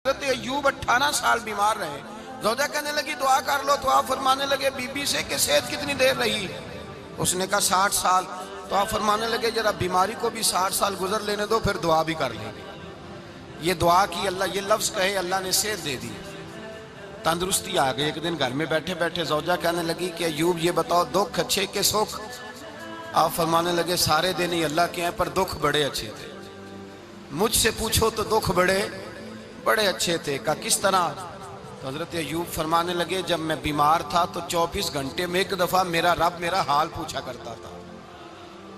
حضرت ایوب 18 سال بیمار رہے. زوجہ کہنے لگی دعا کر لو تو آپ فرمانے لگے بی بی سے کہ صحت کتنی دیر رہی؟ اس نے کہا 60 سال. تو آپ فرمانے لگے ذرا بیماری کو بھی 60 سال گزر لینے دو پھر دعا بھی کر لیں. یہ دعا کی اللہ، یہ لفظ کہے اللہ نے صحت دے دی، تندرستی آ گئی. ایک دن گھر میں بیٹھے بیٹھے زوجہ کہنے لگی کہ ایوب یہ بتاؤ دکھ اچھے کہ سکھ؟ آپ فرمانے لگے سارے دن ہی اللہ کے ہیں پر دکھ بڑے اچھے تھے. مجھ سے پوچھو تو دکھ بڑے اچھے تھے. کہا کس طرح؟ تو حضرت ایوب فرمانے لگے جب میں بیمار تھا تو 24 گھنٹے میں ایک دفعہ میرا رب میرا حال پوچھا کرتا تھا.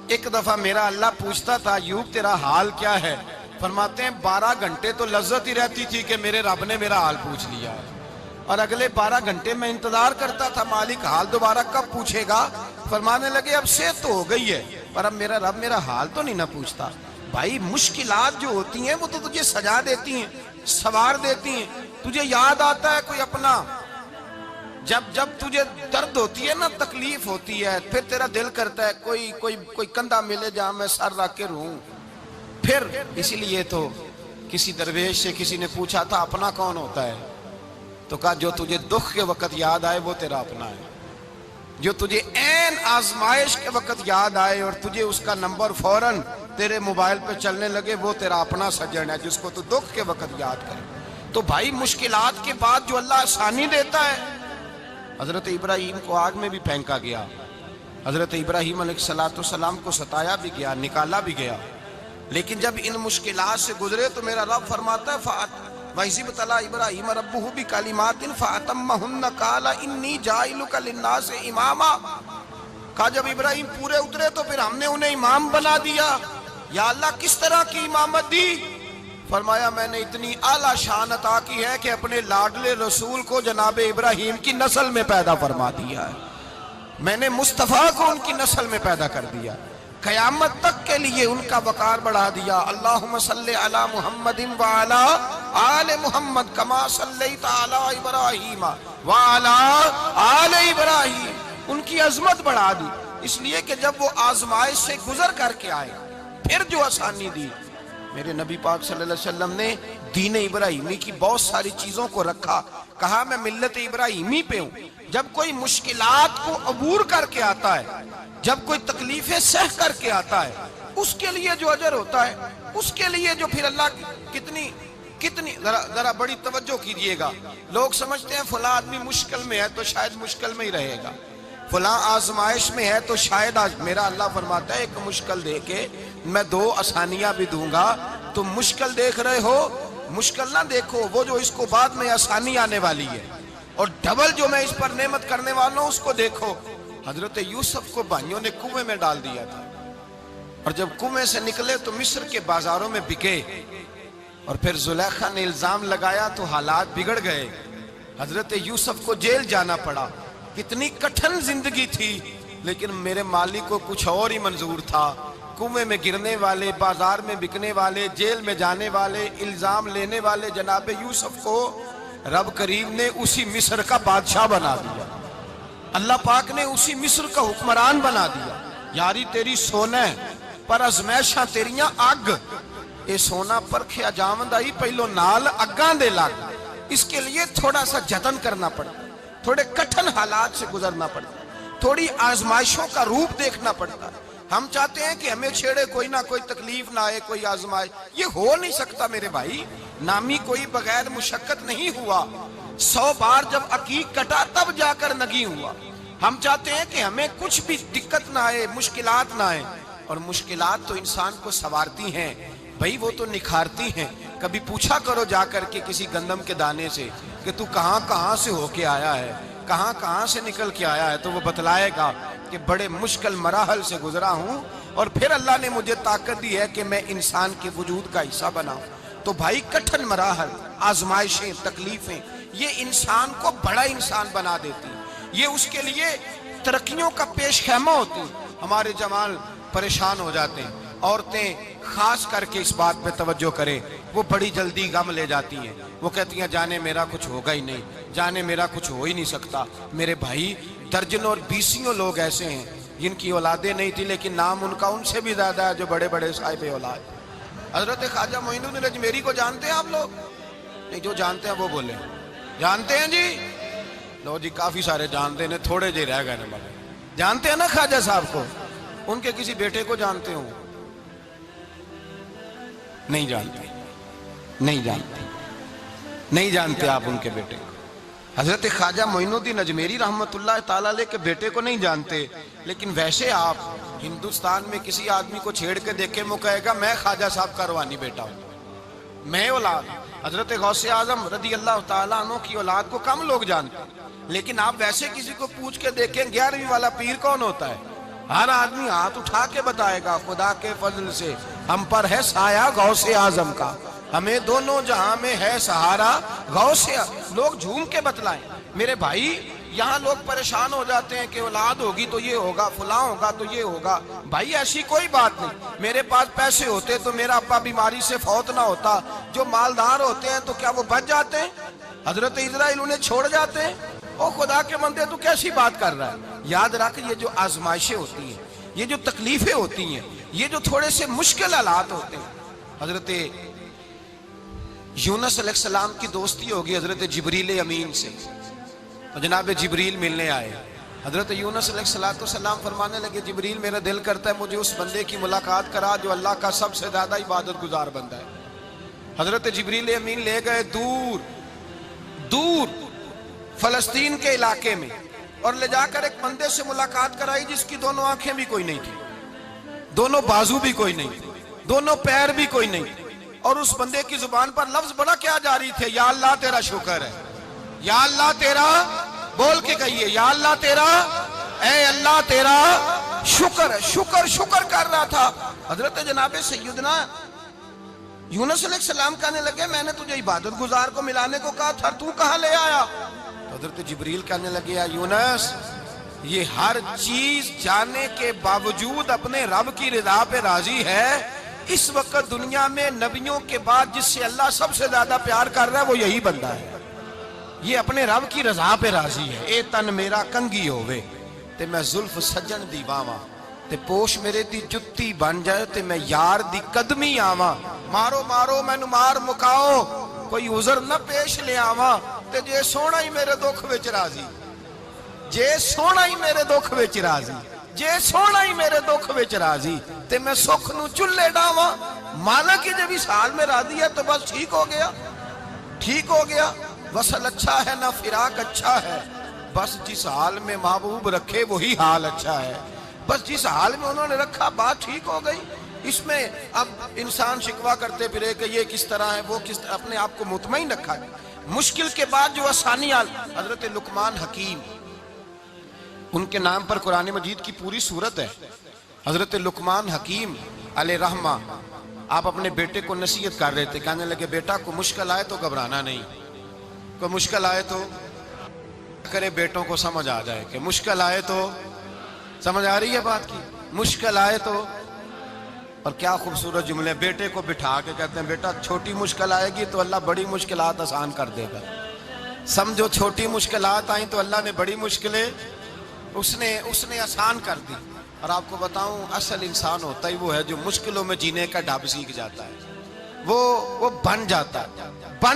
ایک دفعہ میرا اللہ پوچھتا تھا ایوب تیرا حال کیا ہے؟ فرماتے ہیں 12 گھنٹے تو لذت ہی رہتی تھی کہ میرے رب نے میرا حال پوچھ لیا ہے، اور اگلے 12 گھنٹے میں انتظار کرتا تھا مالک حال دوبارہ کب پوچھے گا. فرمانے لگے اب صحت تو ہو گئی ہے پر اب میرا رب میرا حال تو نہیں نہ پوچھتا. بھائی مشکلات جو ہوتی ہیں وہ تو تجھے سجا دیتی ہیں، سوار دیتی ہیں. تجھے یاد آتا ہے کوئی اپنا، جب تجھے درد ہوتی ہے نا، تکلیف ہوتی ہے، پھر تیرا دل کرتا ہے کوئی کندھا ملے جہاں میں سر رکھ کے رہوں. پھر اسی لیے تو کسی درویش سے کسی نے پوچھا تھا اپنا کون ہوتا ہے؟ تو کہا جو تجھے دکھ کے وقت یاد آئے وہ تیرا اپنا ہے. جو تجھے عین آزمائش کے وقت یاد آئے اور تجھے اس کا نمبر فوراً تیرے موبائل پہ چلنے لگے وہ تیرا اپنا سجن ہے جس کو تو دکھ کے وقت یاد کرے. تو بھائی مشکلات کے بعد جو اللہ آسانی دیتا ہے. حضرت ابراہیم کو آگ میں بھی پھینکا گیا، حضرت ابراہیم علیہ السلام کو ستایا بھی گیا، نکالا بھی گیا، لیکن جب ان مشکلات سے گزرے تو میرا رب فرماتا ہے وَإِذِ ابْتَلَىٰ إِبْرَاهِيمَ رَبُّهُ بِكَلِمَاتٍ فَأَتَمَّهُنَّ قَالَ إِنِّي جَاعِلُكَ لِلنَّاسِ إِمَامًا. کہا جب ابراہیم پورے اترے تو پھر ہم نے انہیں امام بنا دیا. یا اللہ کس طرح کی امامت دی؟ فرمایا میں نے اتنی اعلیٰ شان عطا کی ہے کہ اپنے لاڈلے رسول کو جناب ابراہیم کی نسل میں پیدا فرما دیا ہے. میں نے مصطفیٰ کو ان کی نسل میں پیدا کر دیا، قیامت تک کے لیے ان کا وقار بڑھا دیا. اللہم صلی علی محمد وعلی آل محمد کما صلیت علی ابراہیم وعلی آل ابراہیم. ان کی عظمت بڑھا دی اس لیے کہ جب وہ آزمائش سے گزر کر کے آئے پھر جو آسانی دی. میرے نبی پاک صلی اللہ علیہ وسلم نے دین ابراہیمی کی بہت ساری چیزوں کو رکھا، کہا میں ملت ابراہیمی پہ ہوں. جب کوئی مشکلات کو عبور کر کے آتا ہے، جب کوئی تکلیفیں سہ کر کے آتا ہے، اس کے لیے جو اجر ہوتا ہے، اس کے لیے جو پھر اللہ کتنی ذرا بڑی توجہ کیجئے گا. لوگ سمجھتے ہیں فلاں آدمی مشکل میں ہے تو شاید مشکل میں ہی رہے گا، فلاں آزمائش میں ہے تو شاید میرا اللہ فرماتا ہے ایک مشکل دے کے میں 2 آسانیاں بھی دوں گا. تم مشکل دیکھ رہے ہو، مشکل نہ دیکھو، وہ جو اس کو بعد میں آسانی آنے والی ہے، اور ڈبل جو میں اس پر نعمت کرنے والا ہوں اس کو دیکھو. حضرت یوسف کو بھائیوں نے کنویں میں ڈال دیا تھا، اور جب کنویں سے نکلے تو مصر کے بازاروں میں بکے، اور پھر زلیخا نے الزام لگایا تو حالات بگڑ گئے. حضرت یوسف کو جیل جانا پڑا. کتنی کٹھن زندگی تھی، لیکن میرے مالک کو کچھ اور ہی منظور تھا. کنویں میں گرنے والے، بازار میں بکنے والے، جیل میں جانے والے، الزام لینے والے جناب یوسف کو رب کریم نے اسی مصر کا بادشاہ بنا دیا. اللہ پاک نے اسی مصر کا حکمران بنا دیا. یاری تیری سونا پر ازمیشاں تیریاں اگ، اے سونا پرکھیا جاوندہ ہی پہلو نال اگاں دے لگ. اس کے لیے تھوڑا سا جتن کرنا پڑتا، تھوڑے کٹھن حالات سے گزرنا پڑتا، تھوڑی آزمائشوں کا روپ دیکھنا پڑتا. ہم چاہتے ہیں کہ ہمیں چھیڑے کوئی نہ کوئی تکلیف نہ آئے، کوئی آزمائش. یہ ہو نہیں سکتا میرے بھائی. نامی کوئی بغیر مشقت نہیں ہوا. 100 بار جب عقیق کٹا تب جا کر نگی ہوا. ہم چاہتے ہیں کہ ہمیں کچھ بھی دقت نہ آئے، مشکلات نہ آئے. اور مشکلات تو انسان کو سنوارتی ہیں بھائی، وہ تو نکھارتی ہیں. کبھی پوچھا کرو جا کر کے کسی گندم کے دانے سے کہ تو کہاں سے ہو کے آیا ہے، کہاں سے نکل کے آیا ہے، تو وہ بتلائے گا کہ بڑے مشکل مراحل سے گزرا ہوں اور پھر اللہ نے مجھے طاقت دی ہے کہ میں انسان کے وجود کا حصہ بناؤں. تو بھائی کٹھن مراحل، آزمائشیں، تکلیفیں یہ انسان کو بڑا انسان بنا دیتی ہیں. یہ اس کے لیے ترقیوں کا پیش خیمہ ہوتی ہیں. ہمارے جوان پریشان ہو جاتے ہیں، عورتیں خاص کر کے اس بات پہ توجہ کریں، وہ بڑی جلدی غم لے جاتی ہیں. وہ کہتی ہیں جانے میرا کچھ ہوگا ہی نہیں، جانے میرا کچھ ہو ہی نہیں سکتا. میرے بھائی درجنوں اور بیسیوں لوگ ایسے ہیں جن کی اولادیں نہیں تھی لیکن نام ان کا ان سے بھی زیادہ ہے جو بڑے بڑے صاحب اولاد. حضرت خواجہ معین الدین اجمیری کو جانتے ہیں آپ لوگ؟ نہیں جو جانتے ہیں وہ بولے. جانتے ہیں جی؟ لو جی کافی سارے جانتے ہیں, تھوڑے جی رہ گئے نا. جانتے ہیں نا خواجہ صاحب کو؟ ان کے کسی بیٹے کو جانتے ہوں؟ نہیں جانتے, نہیں جانتے, نہیں جانتے آپ ان کے بیٹے کو. حضرت خواجہ معین الدین اجمیری رحمت اللہ تعالیٰ علیہ کے بیٹے کو نہیں جانتے, لیکن ویسے آپ ہندوستان میں کسی آدمی کو چھیڑ کے دیکھیں وہ کہے گا میں خواجہ صاحب کا روحانی بیٹا ہوں, میں اولاد. حضرت غوث اعظم رضی اللہ تعالیٰ عنہ کی اولاد کو کم لوگ جانتے ہیں, لیکن آپ ویسے کسی کو پوچھ کے دیکھیں 11ویں والا پیر کون ہوتا ہے, ہر آدمی ہاتھ اٹھا کے بتائے گا خدا کے فضل سے ہم پر ہے سایہ غوث اعظم کا, ہمیں دونوں جہاں میں ہے سہارا غوث. لوگ جھوم کے بتلائیں. میرے بھائی یہاں لوگ پریشان ہو جاتے ہیں کہ اولاد ہوگی تو یہ ہوگا, فلاں ہوگا تو یہ ہوگا. بھائی ایسی کوئی بات نہیں. میرے پاس پیسے ہوتے تو میرا ابا بیماری سے فوت نہ ہوتا. جو مالدار ہوتے ہیں تو کیا وہ بچ جاتے ہیں؟ حضرت اسرائیل انہیں چھوڑ جاتے ہیں؟ او خدا کے بندے تو کیسی بات کر رہا ہے. یاد رکھ یہ جو آزمائشیں ہوتی ہیں, یہ جو تکلیفیں ہوتی ہیں, یہ جو تھوڑے سے مشکل حالات ہوتے ہیں. حضرت یونس علیہ السلام کی دوستی ہوگی حضرت جبریل امین سے, تو جناب جبریل ملنے آئے. حضرت یونس علیہ السلام فرمانے لگے جبریل میرا دل کرتا ہے مجھے اس بندے کی ملاقات کرا جو اللہ کا سب سے زیادہ عبادت گزار بندہ ہے. حضرت جبریل امین لے گئے دور دور فلسطین کے علاقے میں, اور لے جا کر ایک بندے سے ملاقات کرائی جس کی دونوں آنکھیں بھی کوئی نہیں تھی, دونوں بازو بھی کوئی نہیں تھی, دونوں پیر بھی کوئی نہیں تھی, اور اس بندے کی زبان پر لفظ بڑا کیا جاری تھے, یا اللہ تیرا شکر ہے, یا اللہ تیرا, بول کے کہیے یا اللہ تیرا, اے اللہ تیرا شکر ہے. شکر شکر کر رہا تھا. حضرت جناب سیدنا یونس علیہ السلام کہنے لگے میں نے تجھے عبادت گزار کو ملانے کو کہا تھا, تو کہاں لے آیا؟ حضرت جبریل کہنے لگے یا یونس یہ ہر چیز جانے کے باوجود اپنے رب کی رضا پہ راضی ہے. اس وقت دنیا میں نبیوں کے بعد جس سے اللہ سب سے زیادہ پیار کر رہا ہے وہ یہی بندہ ہے. یہ اپنے رب کی رضا پہ راضی ہے. اے تن میرا کنگی ہووے تے میں زلف سجن دی واواں, تے پوش میرے دی جتی بن جائے تے میں یار دی قدمی آواں. مارو مارو مینوں مار مکاؤ کوئی عذر نہ پیش لے آواں, تے جے سونا ہی میرے دکھ وچ راضی, جے سونا ہی میرے دکھ وچ راضی, جے سونا ہی میرے دکھ وچ راضی تے میں سکھ نو چلے ڈاواں. مانا کہ جب اس حال میں راضی ہے تو بس ٹھیک ہو گیا, ٹھیک ہو گیا. وصل اچھا ہے نہ فراق اچھا ہے, بس جس حال میں محبوب رکھے وہی حال اچھا ہے. بس جس حال میں انہوں نے رکھا بات ٹھیک ہو گئی. اس میں اب انسان شکوا کرتے پھرے کہ یہ کس طرح ہے وہ کس طرح, اپنے آپ کو مطمئن رکھا ہے. مشکل کے بعد جو آسانی آل, حضرت لقمان حکیم ان کے نام پر قرآن مجید کی پوری سورت ہے. حضرت لقمان حکیم علیہ رحمہ آپ اپنے بیٹے کو نصیحت کر رہے تھے, کہنے لگے بیٹا کو مشکل آئے تو گھبرانا نہیں, کوئی مشکل آئے تو کرے بیٹوں کو سمجھ آ جائے کہ مشکل آئے تو, سمجھ آ رہی ہے بات کی, مشکل آئے تو. اور کیا خوبصورت جملے, بیٹے کو بٹھا کے کہتے ہیں بیٹا چھوٹی مشکل آئے گی تو اللہ بڑی مشکلات آسان کر دے گا. سمجھو چھوٹی مشکلات آئیں تو اللہ نے بڑی مشکلیں اس نے آسان کر دی. اور آپ کو بتاؤں اصل انسان ہوتا ہی وہ ہے جو مشکلوں میں جینے کا ڈھب سیکھ جاتا ہے, وہ بن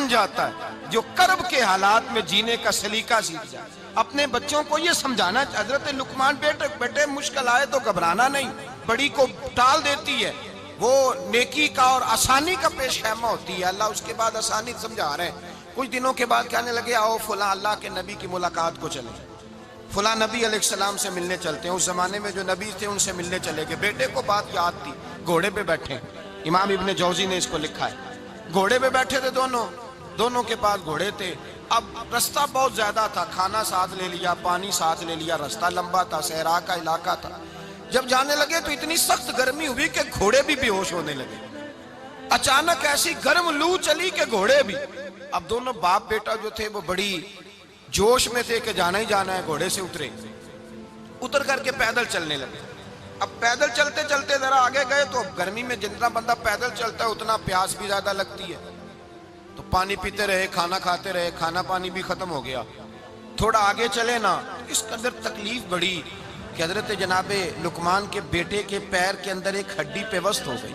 جاتا ہے, جو کرب کے حالات میں جینے کا سلیقہ سیکھ جائے. اپنے بچوں کو یہ سمجھانا, حضرت لقمان بیٹے مشکل آئے تو گھبرانا نہیں, بڑی کو ٹال دیتی ہے, وہ نیکی کا اور آسانی کا پیش خیمہ ہوتی ہے. اللہ اس کے بعد آسانی سمجھا رہے ہیں. کچھ دنوں کے بعد کہنے لگے آؤ فلاں اللہ کے نبی کی ملاقات کو چلیں, فلاں نبی علیہ السلام سے ملنے چلتے ہیں. اس زمانے میں جو نبی تھے ان سے ملنے چلے گئے. بیٹے کو بات یاد تھی, گھوڑے پہ بیٹھے, امام ابن جوزی نے اس کو لکھا ہے, گھوڑے پہ بیٹھے تھے دونوں کے پاس گھوڑے تھے. اب رستہ بہت زیادہ تھا, کھانا ساتھ لے لیا, پانی ساتھ لے لیا, رستہ لمبا تھا, صحرا کا علاقہ تھا. جب جانے لگے تو اتنی سخت گرمی ہوئی کہ گھوڑے بھی بے ہوش ہونے لگے. اچانک ایسی گرم لو چلی کہ گھوڑے بھی. اب دونوں باپ بیٹا جو تھے وہ بڑی جوش میں تھے کہ جانا ہی جانا ہے. گھوڑے سے اتر کر کے پیدل چلنے لگے. اب پیدل چلتے چلتے ذرا آگے گئے تو گرمی میں جتنا بندہ پیدل چلتا ہے اتنا پیاس بھی زیادہ لگتی ہے, تو پانی پیتے رہے, کھانا کھاتے رہے, کھانا پانی بھی ختم ہو گیا. تھوڑا آگے چلے نا, اس قدر تکلیف بڑی کہ حضرت جناب لقمان کے بیٹے کے پیر کے اندر ایک ہڈی پیوست ہو گئی.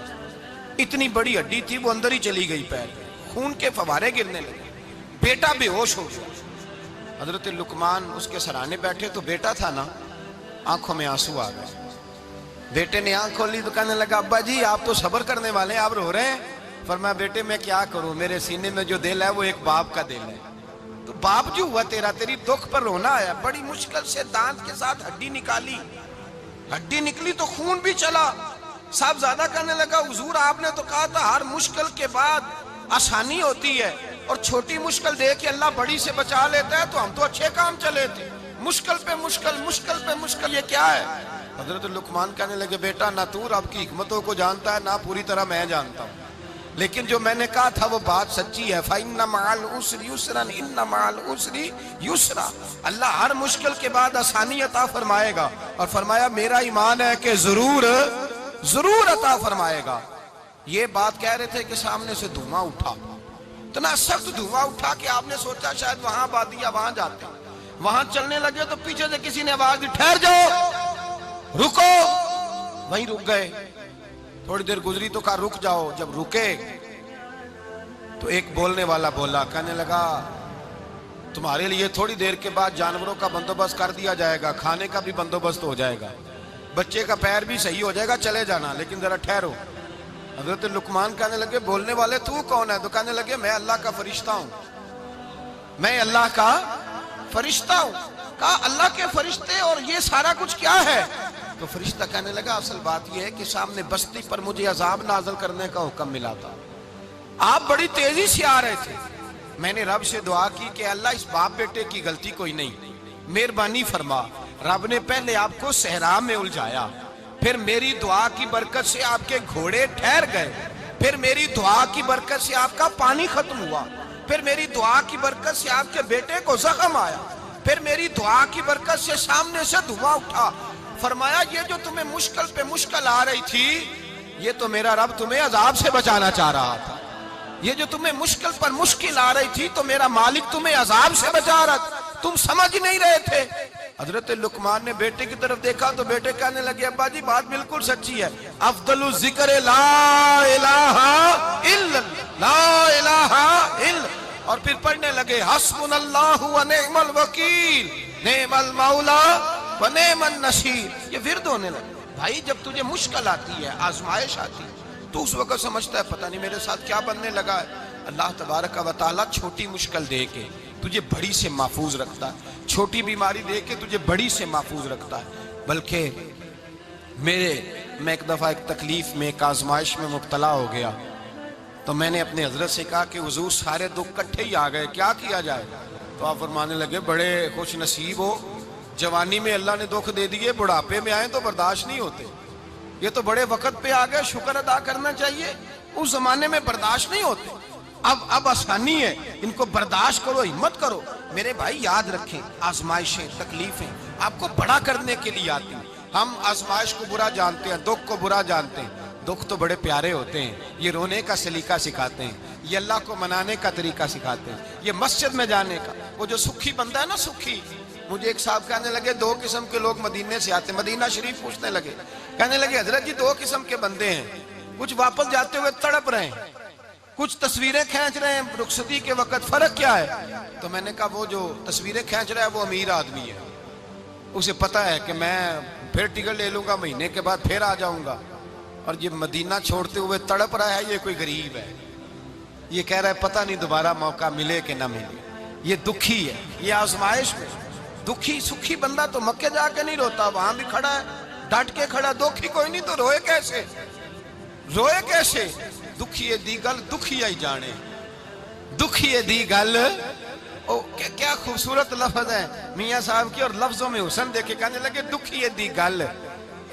اتنی بڑی ہڈی تھی وہ اندر ہی چلی گئی پیر, خون کے فوارے گرنے لگے. بیٹا بے ہوش ہو گیا. حضرت لقمان اس کے سرانے بیٹھے تو بیٹا تھا نا, آنکھوں میں آنسو آ گئے. بیٹے نے آنکھ کھولی تو کہنے لگا ابا جی آپ تو صبر کرنے والے ہیں, آپ رو رہے ہیں. فرمایا بیٹے میں کیا کروں, میرے سینے میں جو دل ہے وہ ایک باپ کا دل ہے. تو باپ جو ہوا تیرا, تیری دکھ پر رونا آیا. بڑی مشکل سے دانت کے ساتھ ہڈی نکالی, ہڈی نکلی تو خون بھی چلا. صاحب زیادہ کہنے لگا حضور آپ نے تو کہا تھا ہر مشکل کے بعد آسانی ہوتی ہے, اور چھوٹی مشکل دیکھ کے اللہ بڑی سے بچا لیتا ہے, تو ہم تو اچھے کام چلے تھے. مشکل پہ مشکل, مشکل پہ مشکل, یہ کیا ہے؟ حضرت لقمان کہنے لگے بیٹا نہ تو رب کی حکمتوں کو جانتا ہے نہ پوری طرح میں جانتا ہوں, لیکن جو میں نے کہا تھا وہ بات سچی ہے. فَإِنَّ مَعَ الْعُسْرِ يُسْرًا إِنَّ مَعَ الْعُسْرِ يُسْرًا. اللہ ہر مشکل کے بعد آسانی عطا فرمائے گا, اور فرمایا میرا ایمان ہے کہ ضرور ضرور عطا فرمائے گا. یہ بات کہہ رہے تھے کہ سامنے سے دھواں اٹھا, اتنا سخت دھواں اٹھا کہ آپ نے سوچا شاید وہاں بادیا, وہاں جاتے. وہاں چلنے لگے تو پیچھے سے کسی نے آواز دی ٹھہر جاؤ, رکو. وہیں رک گئے. تھوڑی دیر گزری تو کہا رک جاؤ. جب رکے تو ایک بولنے والا بولا, کہنے لگا تمہارے لیے تھوڑی دیر کے بعد جانوروں کا بندوبست کر دیا جائے گا, کھانے کا بھی بندوبست ہو جائے گا, بچے کا پیر بھی صحیح ہو جائے گا, چلے جانا, لیکن ذرا ٹھہرو. حضرت لقمان کہنے لگے بولنے والے تو کون ہے؟ تو کہنے لگے میں اللہ کا فرشتہ ہوں, میں اللہ کا فرشتہ ہوں. کہا اللہ کے فرشتے اور یہ سارا کچھ کیا ہے؟ تو فرشتہ کہنے لگا اصل بات یہ ہے کہ سامنے بستی پر مجھے عذاب نازل کرنے کا حکم ملا تھا, آپ بڑی تیزی سے آ رہے تھے. میں نے رب سے دعا کی کہ اللہ اس باپ بیٹے کی غلطی کوئی نہیں, مہربانی فرما. رب نے پہلے آپ کو صحرا میں الجھایا, پھر میری دعا کی برکت سے آپ کے گھوڑے ٹھہر گئے, پھر میری دعا کی برکت سے آپ کا پانی ختم ہوا, پھر میری دعا کی برکت سے آپ کے بیٹے کو زخم آیا, پھر میری دعا کی برکت سے سامنے سے دھواں اٹھا. فرمایا یہ جو تمہیں مشکل پہ مشکل آ رہی تھی, یہ تو میرا رب تمہیں عذاب سے بچانا چاہ رہا تھا. یہ جو تمہیں مشکل پر مشکل آ رہی تھی تو میرا مالک تمہیں عذاب سے بچا رہا تھا, تم سمجھ نہیں رہے تھے. حضرت لقمان نے بیٹے کی طرف دیکھا تو بیٹے کہنے لگے ابا جی بات بالکل سچی ہے, افضل الذکر لا الہ الا لا الہ الا, اور پھر پڑھنے لگے حسبنا اللہ و نعم الوکیل نعم المولا و نعم النصیر. یہ ورد ہونے لگے. بھائی جب تجھے مشکل آتی ہے, آزمائش آتی ہے, تو اس وقت سمجھتا ہے پتہ نہیں میرے ساتھ کیا بننے لگا ہے. اللہ تبارک و تعالیٰ چھوٹی مشکل دے کے تجھے بڑی سے محفوظ رکھتا ہے, چھوٹی بیماری دے کے تجھے بڑی سے محفوظ رکھتا ہے. بلکہ میں ایک دفعہ ایک تکلیف میں, ایک آزمائش میں مبتلا ہو گیا, تو میں نے اپنے حضرت سے کہا کہ حضور سارے دکھ کٹھے ہی آ گئے, کیا کیا جائے؟ تو آپ فرمانے لگے بڑے خوش نصیب ہو, جوانی میں اللہ نے دکھ دے دیے, بڑھاپے میں آئے تو برداشت نہیں ہوتے. یہ تو بڑے وقت پہ آ گئے, شکر ادا کرنا چاہیے. اس زمانے میں برداشت نہیں ہوتے, اب آسانی ہے, ان کو برداشت کرو, ہمت کرو. میرے بھائی یاد رکھیں آزمائشیں تکلیفیں آپ کو بڑا کرنے کے لیے آتی ہیں. ہم آزمائش کو برا جانتے ہیں, دکھ کو برا جانتے ہیں. دکھ تو بڑے پیارے ہوتے ہیں, یہ رونے کا سلیقہ سکھاتے ہیں, یہ اللہ کو منانے کا طریقہ سکھاتے ہیں, یہ مسجد میں جانے کا. وہ جو سکھی بندہ ہے نا, سکھی, مجھے ایک صاحب کہنے لگے دو قسم کے لوگ مدینے سے آتے ہیں, مدینہ شریف پوچھنے لگے, کہنے لگے حضرت جی دو قسم کے بندے ہیں, کچھ واپس جاتے ہوئے تڑپ رہے ہیں, کچھ تصویریں کھینچ رہے ہیں رخصتی کے وقت, فرق کیا ہے؟ تو میں نے کہا وہ جو تصویریں کھینچ رہا ہے وہ امیر آدمی ہے, اسے پتہ ہے کہ میں پھر ٹکٹ لے لوں گا, مہینے کے بعد پھر آ جاؤں گا. اور یہ مدینہ چھوڑتے ہوئے تڑپ رہا ہے, یہ کوئی غریب ہے, یہ کہہ رہا ہے پتہ نہیں دوبارہ موقع ملے کہ نہ ملے. یہ دکھی ہے, یہ آزمائش میں دکھی. سکھی بندہ تو مکے جا کے نہیں روتا, وہاں بھی کھڑا ہے ڈٹ کے کھڑا. دکھی کوئی نہیں تو روئے کیسے, روئے کیسے؟ دکھیے دی گل دکھیا ہی جانے, دکھیے دی گل. کیا خوبصورت لفظ ہے میاں صاحب کی, اور لفظوں میں حسن دیکھے. کہنے لگے دکھیے دی گل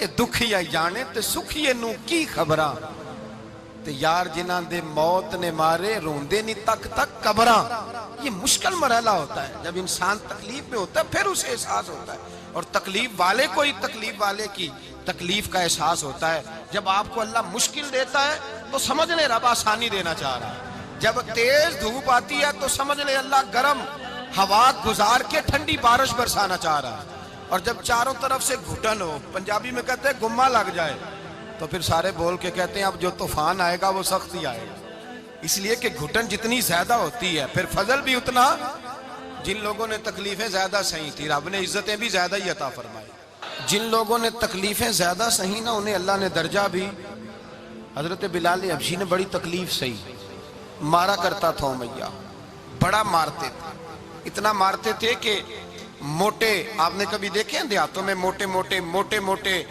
یہ دکھیا ہی جانے, تے سکھیے نو کی خبراں, تے یار جنہاں دے موت نے مارے روندے نہیں تک تک قبراں. یہ مشکل مرحلہ ہوتا ہے, جب انسان تکلیف میں ہوتا ہے پھر اسے احساس ہوتا ہے, اور تکلیف والے کو ہی تکلیف والے کی تکلیف کا احساس ہوتا ہے. جب آپ کو اللہ مشکل دیتا ہے تو سمجھ لے رب آسانی دینا چاہ رہا ہے, جب تیز دھوپ آتی ہے تو سمجھ لے اللہ گرم ہوا گزار کے ٹھنڈی بارش برسانا چاہ رہا ہے, اور جب چاروں طرف سے گھٹن ہو, پنجابی میں کہتے ہیں گما لگ جائے, تو پھر سارے بول کے کہتے ہیں اب جو طوفان آئے گا وہ سخت ہی آئے گا. اس لیے کہ گھٹن جتنی زیادہ ہوتی ہے پھر فضل بھی اتنا. جن لوگوں نے تکلیفیں زیادہ سہی تھی رب نے عزتیں بھی زیادہ ہی عطا فرمائی. جن لوگوں نے تکلیفیں زیادہ سہی نا انہیں اللہ نے درجہ بھی. حضرت بلال حبشی نے بڑی تکلیف سہی, مارا کرتا تھا امیہ, بڑا مارتے تھے, اتنا مارتے تھے کہ موٹے, آپ نے کبھی دیکھے ہیں دیہاتوں میں موٹے موٹے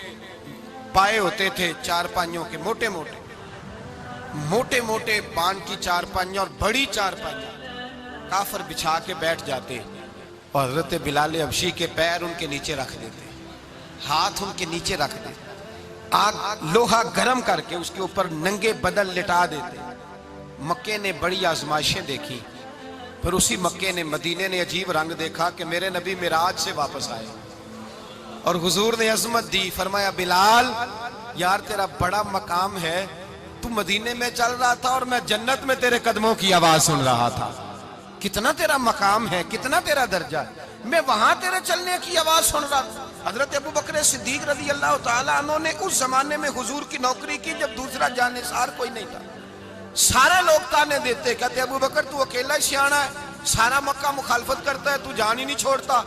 پائے ہوتے تھے چارپائیوں کے, موٹے موٹے پان کی چارپائیاں اور بڑی چارپائیاں کافر بچھا کے بیٹھ جاتے اور حضرت بلال حبشی کے پیر ان کے نیچے رکھ دیتے, ہاتھ ان کے نیچے رکھ دیتے, آگ لوہا گرم کر کے اس کے اوپر ننگے بدن لٹا دیتے. مکے نے بڑی آزمائشیں دیکھی, پھر اسی مکے نے مدینے نے عجیب رنگ دیکھا کہ میرے نبی معراج سے واپس آئے اور حضور نے عظمت دی. فرمایا بلال یار تیرا بڑا مقام ہے, تو مدینے میں چل رہا تھا اور میں جنت میں تیرے قدموں کی آواز سن رہا تھا. کتنا تیرا مقام ہے, کتنا تیرا درجہ ہے, میں وہاں تیرے چلنے کی آواز سن رہا تھا. حضرت ابو بکر صدیق رضی اللہ تعالیٰ عنہ نے اس زمانے میں حضور کی نوکری کی جب دوسرا جانثار کوئی نہیں تھا. سارے لوگ تانے دیتے, کہتے ابو بکر تو اکیلا ہی سیانا ہے, سارا مکہ مخالفت کرتا ہے, تو جان ہی نہیں چھوڑتا,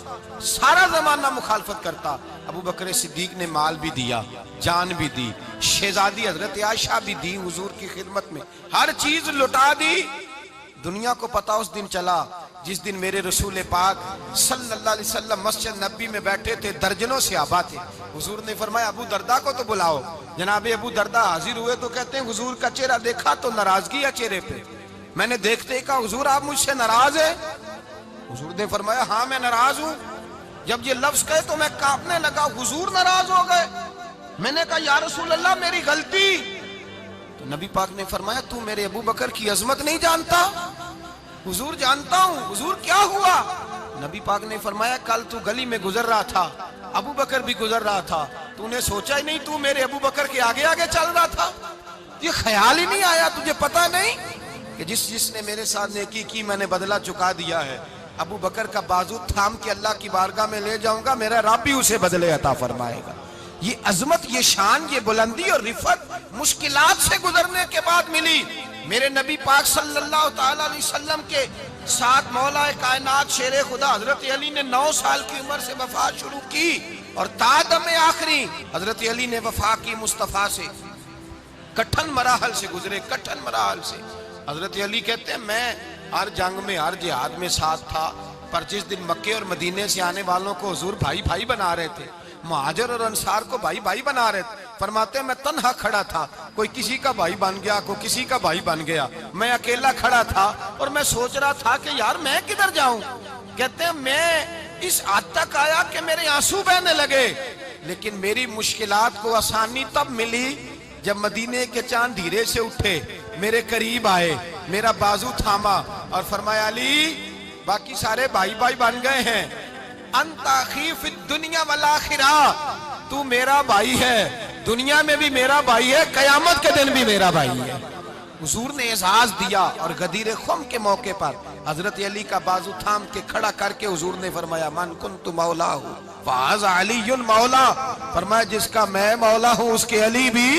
سارا زمانہ مخالفت کرتا. ابو بکر صدیق نے مال بھی دیا, جان بھی دی, شہزادی حضرت عائشہ بھی دی حضور کی خدمت میں, ہر چیز لٹا دی. دنیا کو پتا اس دن چلا جس دن میرے رسول پاک صلی اللہ علیہ وسلم مسجد نبی میں بیٹھے تھے, درجنوں صحابہ تھے. حضور نے فرمایا ابو دردہ کو تو بلاؤ. جناب ابو دردہ حاضر ہوئے تو کہتے ہیں حضور کا چہرہ دیکھا تو ناراضگی ہے چہرے پہ. میں نے دیکھتے ہی کہا حضور آپ مجھ سے ناراض ہیں؟ حضور نے فرمایا ہاں میں ناراض ہوں. جب یہ لفظ کہے تو میں کانپنے لگا, حضور ناراض ہو گئے. میں نے کہا یا رسول اللہ میری غلطی. تو نبی پاک نے فرمایا تو میرے ابو بکر کی عظمت نہیں جانتا؟ حضور جانتا ہوں. حضور کیا ہوا؟ نبی پاک نے فرمایا کل تو گلی میں گزر رہا تھا, ابو بکر بھی گزر رہا تھا, تو نے سوچا ہی نہیں تو میرے ابو بکر کے آگے آگے چل رہا تھا؟ یہ خیال ہی نہیں آیا, تجھے پتا نہیں کہ جس نے میرے ساتھ نیکی کی میں نے بدلہ چکا دیا ہے. ابو بکر کا بازو تھام کے اللہ کی بارگاہ میں لے جاؤں گا, میرا رب بھی اسے بدلے عطا فرمائے گا. یہ عظمت, یہ شان, یہ بلندی اور رفعت مشکلات سے گزرنے کے بعد ملی. میرے نبی پاک صلی اللہ تعالیٰ علیہ وسلم کے ساتھ مولا کائنات شیر خدا حضرت علی نے 9 سال کی عمر سے وفا شروع کی اور تا دم آخری حضرت علی نے وفا کی مصطفیٰ سے. کٹھن مراحل سے گزرے, کٹھن مراحل سے. حضرت علی کہتے ہیں میں ہر جنگ میں ہر جہاد میں ساتھ تھا, پر جس دن مکے اور مدینے سے آنے والوں کو حضور بھائی بھائی بنا رہے تھے, مہاجر اور انصار کو بھائی بھائی بنا رہے تھے. فرماتے ہیں میں تنہا کھڑا تھا, کوئی کسی کا بھائی بن گیا, کوئی کسی کا بھائی بن گیا, میں اکیلا کھڑا تھا اور میں سوچ رہا تھا کہ یار میں کدھر جاؤں. کہتے ہیں میں اس حد تک آیا کہ میرے آنسو بہنے لگے, لیکن میری مشکلات کو آسانی تب ملی جب مدینے کے چاند دھیرے سے اٹھے, میرے قریب آئے, میرا بازو تھاما اور فرمایا علی باقی سارے بھائی بھائی بن گئے ہیں, انت اخی فی الدنیا والآخرہ, تو میرا بھائی ہے, دنیا میں بھی میرا بھائی ہے, قیامت کے دن بھی میرا بھائی ہے. حضور نے اعزاز دیا اور غدیر خم کے موقع پر حضرت علی کا بازو تھام کے کھڑا کر کے حضور نے فرمایا من کنت مولا ہوں فہذا علی مولا. فرمایا جس کا میں مولا ہوں اس کے علی بھی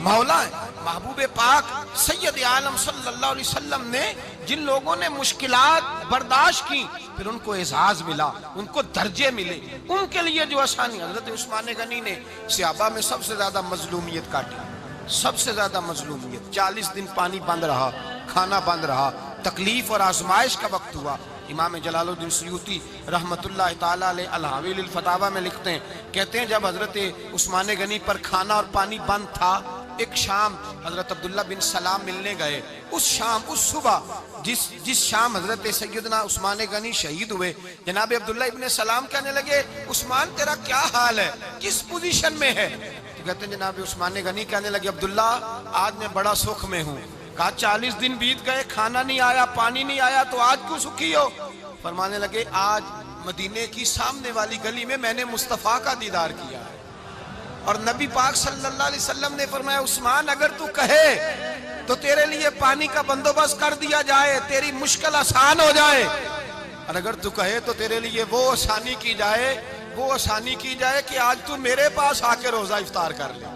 مولا ہے. محبوب پاک سید عالم صلی اللہ علیہ وسلم نے جن لوگوں نے مشکلات برداشت کی پھر ان کو اعزاز ملا, ان کو درجے ملے, ان کے لیے جو آسانی. حضرت عثمان غنی نے صحابہ میں سب سے زیادہ مظلومیت کاٹی, سب سے زیادہ مظلومیت. 40 دن پانی بند رہا, کھانا بند رہا, تکلیف اور آزمائش کا وقت ہوا. امام جلال الدین سیوطی رحمت اللہ تعالیٰ علیہ الحاوی للفتاوی میں لکھتے ہیں, کہتے ہیں جب حضرت عثمان غنی پر کھانا اور پانی بند تھا, ایک شام حضرت عبداللہ بن سلام ملنے گئے. اس شام, اس صبح جس شام حضرت سیدنا عثمان غنی شہید ہوئے, جناب عبداللہ ابن سلام کہنے لگے عثمان تیرا کیا حال ہے, کس پوزیشن میں ہے؟ تو کہتے ہیں جناب عثمان غنی کہنے لگے عبداللہ آج میں بڑا سکھ میں ہوں. کہا 40 دن بیت گئے, کھانا نہیں آیا, پانی نہیں آیا, تو آج کیوں سکھی ہو؟ فرمانے لگے آج مدینے کی سامنے والی گلی میں میں نے مصطفیٰ کا دیدار کیا ہے, اور نبی پاک صلی اللہ علیہ وسلم نے فرمایا عثمان اگر تو کہے تو تیرے لیے پانی کا بندوبست کر دیا جائے, تیری مشکل آسان ہو جائے, اور اگر تو کہے تو تیرے لیے وہ آسانی کی جائے کہ آج تو میرے پاس آ کے روزہ افطار کر لے.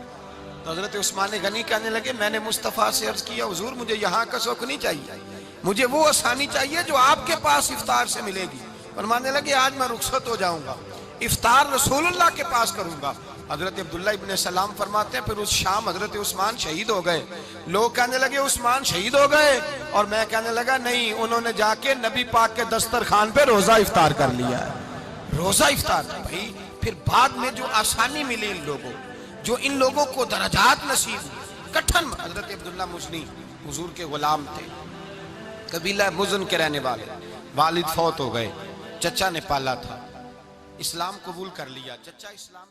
تو حضرت عثمان غنی کہنے لگے میں نے مصطفیٰ سے عرض کیا حضور مجھے یہاں کا سوکھ نہیں چاہیے، مجھے وہ آسانی چاہیے جو آپ کے پاس افطار سے ملے گی۔ فرمانے لگے آج میں رخصت ہو جاؤں گا، افطار رسول اللہ کے پاس کروں گا۔ حضرت عبداللہ ابن سلام فرماتے ہیں پھر اس شام حضرت عثمان شہید ہو گئے۔ لوگ کہنے لگے عثمان شہید ہو گئے، اور میں کہنے لگا نہیں، انہوں نے جا کے نبی پاک کے دسترخوان پہ روزہ افطار کر لیا ہے۔ روزہ افطار بھائی، پھر بعد میں جو آسانی ملی ان لوگوں، جو ان لوگوں کو درجات نصیب ہوئے، کٹھن حضرت عبداللہ مزنی حضور کے غلام تھے، قبیلہ مزن کے رہنے والے، والد فوت ہو گئے، چچا نے پالا تھا، اسلام قبول کر لیا، چچا اسلام